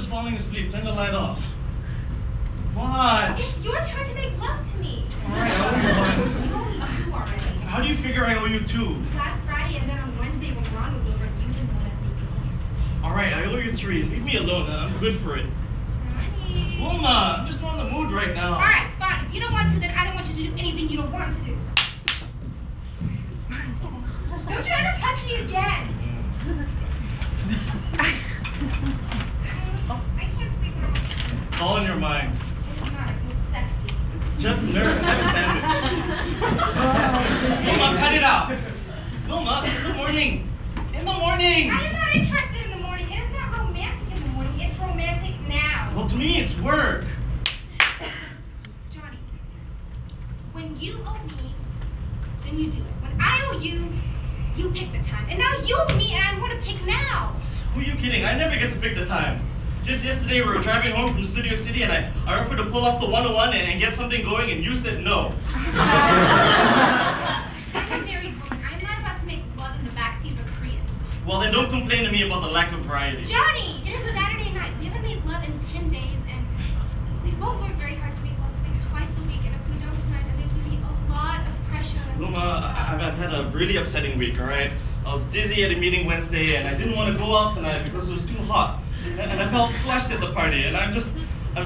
Falling asleep. Turn the light off. What? It's your turn to make love to me. Alright, I owe you one. You owe me two already. How do you figure I owe you two? Last Friday and then on Wednesday when Ron was over, you didn't want to make it. Alright, I owe you three. Leave me alone. I'm good for it. Johnny. Wilma, I'm just not in the mood right now. Alright, fine. If you don't want to, then I don't want you to do anything you don't want to do. Don't you ever touch me again. It's all in your mind. It's not. It's sexy. Just nerves. Have a sandwich. Wilma, cut it out. Wilma, in the morning. In the morning. I am not interested in the morning. It is not romantic in the morning. It's romantic now. Well, to me, it's work. Johnny, when you owe me, then you do it. When I owe you, you pick the time. And now you owe me, and I want to pick now. Who are you kidding? I never get to pick the time. Just yesterday, we were driving home from Studio City, and I offered to pull off the 101 and get something going, and you said no. I'm a married woman. I'm not about to make love in the backseat of a Prius. Well, then don't complain to me about the lack of variety. Johnny, it is Saturday night. We haven't made love in 10 days, and we've both worked very hard to make love at least twice a week, and if we don't tonight, then there's going to be a lot of pressure on us. Wilma, I've had a really upsetting week, all right? I was dizzy at a meeting Wednesday, and I didn't want to go out tonight because it was too hot. And I felt flushed at the party, and I'm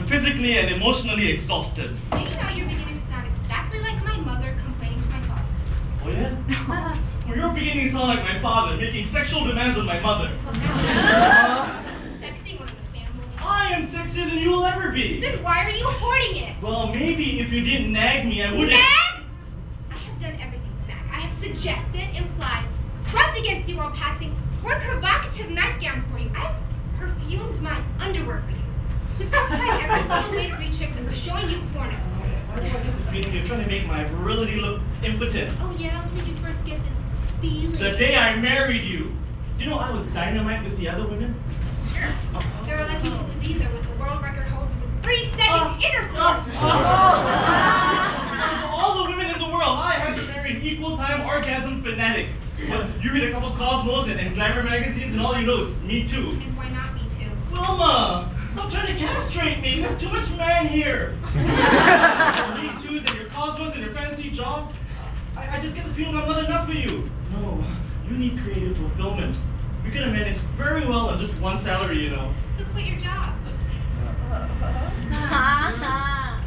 physically and emotionally exhausted. Do you know you're beginning to sound exactly like my mother complaining to my father? Oh yeah? Well, you're beginning to sound like my father, making sexual demands on my mother. Sexy one in the family. I am sexier than you will ever be. Then why are you hoarding it? Well, maybe if you didn't nag me, I wouldn't. Nag? I have done everything with nag. I have suggested, implied, rubbed against you while passing, worn provocative nightgowns for you. I have perfumed my underwear for you. I've tried every single way to reach tricks and for showing you pornos. Why do I get the feeling you're trying to make my virility look impotent? Oh yeah? When did you first get this feeling? The day I married you. Do you know I was dynamite with the other women? You're lucky just to be there with the world record holder with 3-second intercourse. All the women in the world, I had to marry an equal time orgasm fanatic. Well, you read a couple Cosmos and Glamour magazines and all you know is Me Too. And why not Me Too? Wilma, stop trying to castrate me. There's too much man here. Me Too's and your Cosmos and your fancy job. I just get the feeling I'm not enough for you. No, you need creative fulfillment. You're gonna manage very well on just one salary, you know. So quit your job.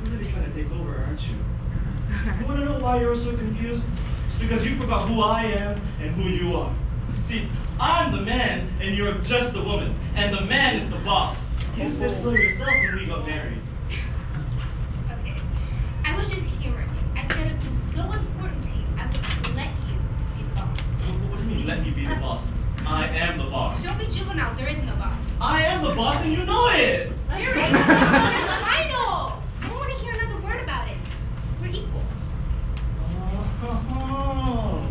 You're really trying to take over, aren't you? You wanna know why you're so confused? It's because you forgot who I am and who you are. See, I'm the man and you're just the woman. And the man is the boss. You said so yourself when we got married. Okay. I was just humoring you. I said if it was so important to you, I would let you be the boss. What do you mean let me be the boss. I am the boss. Don't be juvenile. There is no boss. I am the boss and you know it. You're right. It's final. I don't want to hear another word about it. We're equals. Oh,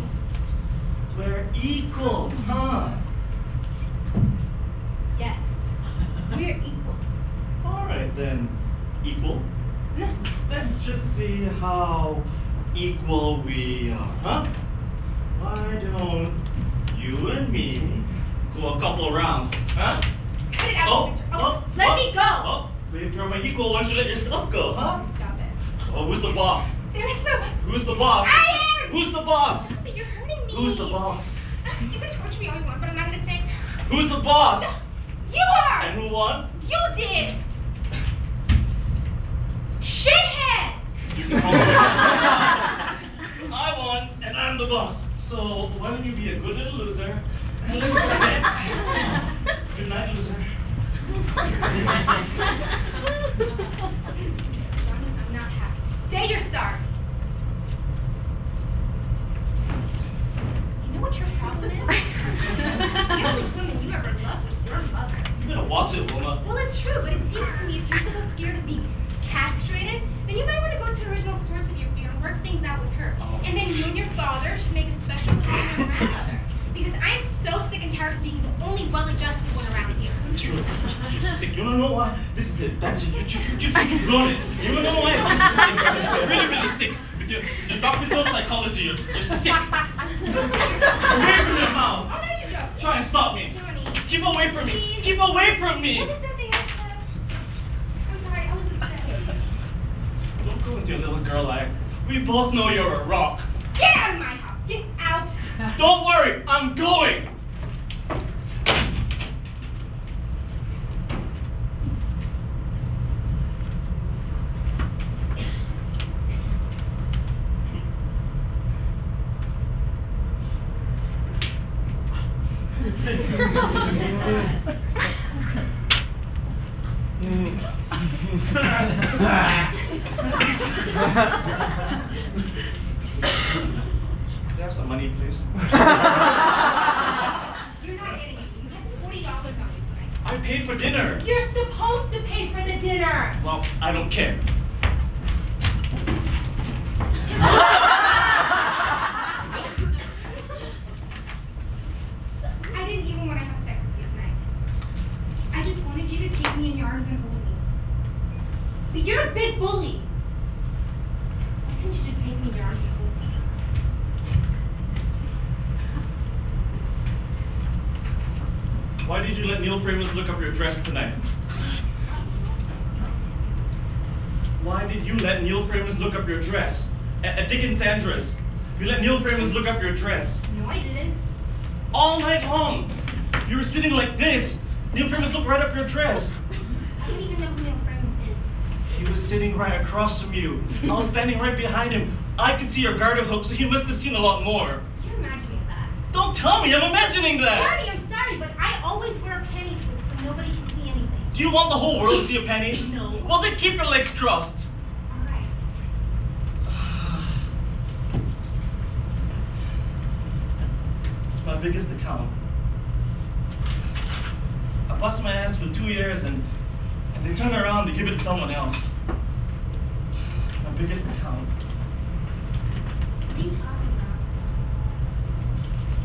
we're equals, huh? Yes. We're equals. All right then, equal. Let's just see how equal we are, huh? Why don't you and me go a couple rounds, huh? Cut it out, Victor. Let me go. Oh, if you're my equal, why don't you let yourself go, huh? Stop it. Oh, who's the boss? There is no boss. Who's the boss? I am! Who's the boss? Stop it, you're hurting me. Who's the boss? You can torture me all you want, but I'm not gonna say. Who's the boss? You are! And who won? You did! Shithead! I won, and I'm the boss. So why don't you be a good little loser? And let's go ahead. Good night, loser. Johnny, I'm not happy. Say you're sorry. You know what your problem is? The only woman you ever loved was your mother. You better watch it, Wilma. Well, it's true, but it seems to me if you're so scared of being castrated, then you might want to go to the original source of your fear and work things out with her. Oh. And then you and your father should make a special call on your grandmother. Because I'm so sick and tired of being the only well-adjusted one around here. It's true. You're sick. You don't know why? This is it. That's it. You've blown it. You don't know why it's just sick. You're really, really sick. With your Dr. Phil psychology, you're sick. Away from your mouth. Oh, no, you don't. Try and stop me. Johnny. Keep away from me. Please. Keep away from me. What is something I said? I'm sorry, I was upset. Don't go with your little girl act. We both know you're a rock. Get out of my house! Get out! Don't worry, I'm going. Can I have some money, please? You're not getting it. You have $40 on you tonight. I paid for dinner. You're supposed to pay for the dinner. Well, I don't care. I didn't even want to have sex with you tonight. I just wanted you to take me in your arms and hold me. But you're a big bully. Why couldn't you just take me in your arms and hold me? Why did you let Neil Framers look up your dress tonight? Why did you let Neil Framers look up your dress? At Dick and Sandra's. You let Neil Framers look up your dress. No, I didn't. All night long. You were sitting like this. Neil Framers looked right up your dress. I don't even know who Neil Framers is. He was sitting right across from you. I was standing right behind him. I could see your garter hook, so he must have seen a lot more. You're imagining that. Don't tell me, I'm imagining that. Johnny, I'm sorry, but I always wear a panty slip so nobody can see anything. Do you want the whole world to see your panties? No. Well, then keep your legs crossed. All right. It's my biggest account. I bust my ass for 2 years and they turn around to give it to someone else. My biggest account. What are you talking about?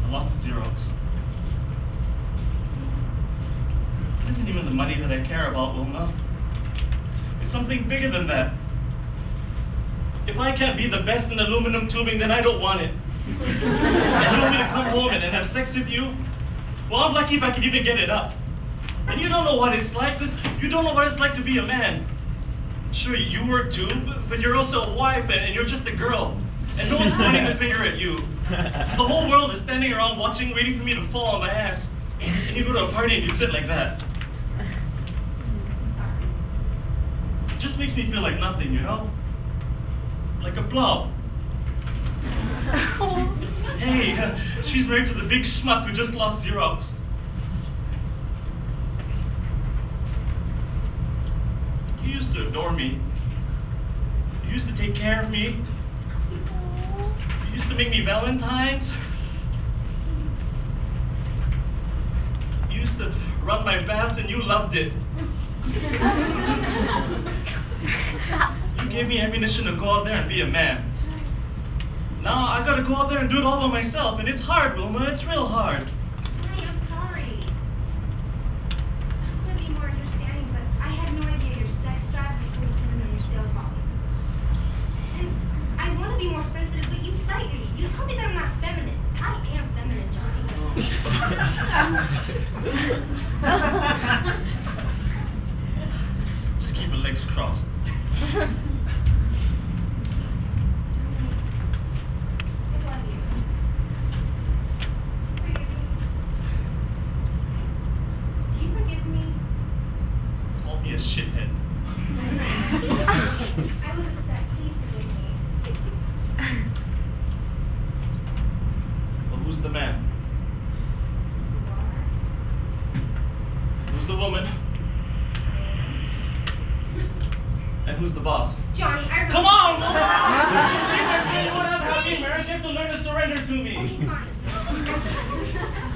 I lost at Xerox. It isn't even the money that I care about, Wilma. It's something bigger than that. If I can't be the best in aluminum tubing, then I don't want it. And you want me to come home and have sex with you? Well, I'm lucky if I can even get it up. And you don't know what it's like, because you don't know what it's like to be a man. Sure, you work too, but you're also a wife, and you're just a girl. And no one's pointing the finger at you. The whole world is standing around watching, waiting for me to fall on my ass. And you go to a party and you sit like that. I'm sorry. It just makes me feel like nothing, you know? Like a blob. Hey, she's married to the big schmuck who just lost Xerox. You used to adore me. You used to take care of me. You used to make me Valentines. used to run my baths and you loved it. You gave me ammunition to go out there and be a man. Now I gotta go out there and do it all by myself, and it's hard, Wilma. It's real hard. Johnny, I'm sorry. I want to be more understanding, but I had no idea your sex drive was so dependent on your sales volume. And I want to be more sensitive, but you frighten me. You tell me that I'm not feminine. I am feminine, Johnny. Just keep your legs crossed. A shithead. I was upset. Please forgive me. Well, who's the man? Who's the woman? And who's the boss? Johnny, I remember. Come on! If you want to have a happy marriage, you have to learn to surrender to me. Okay, fine.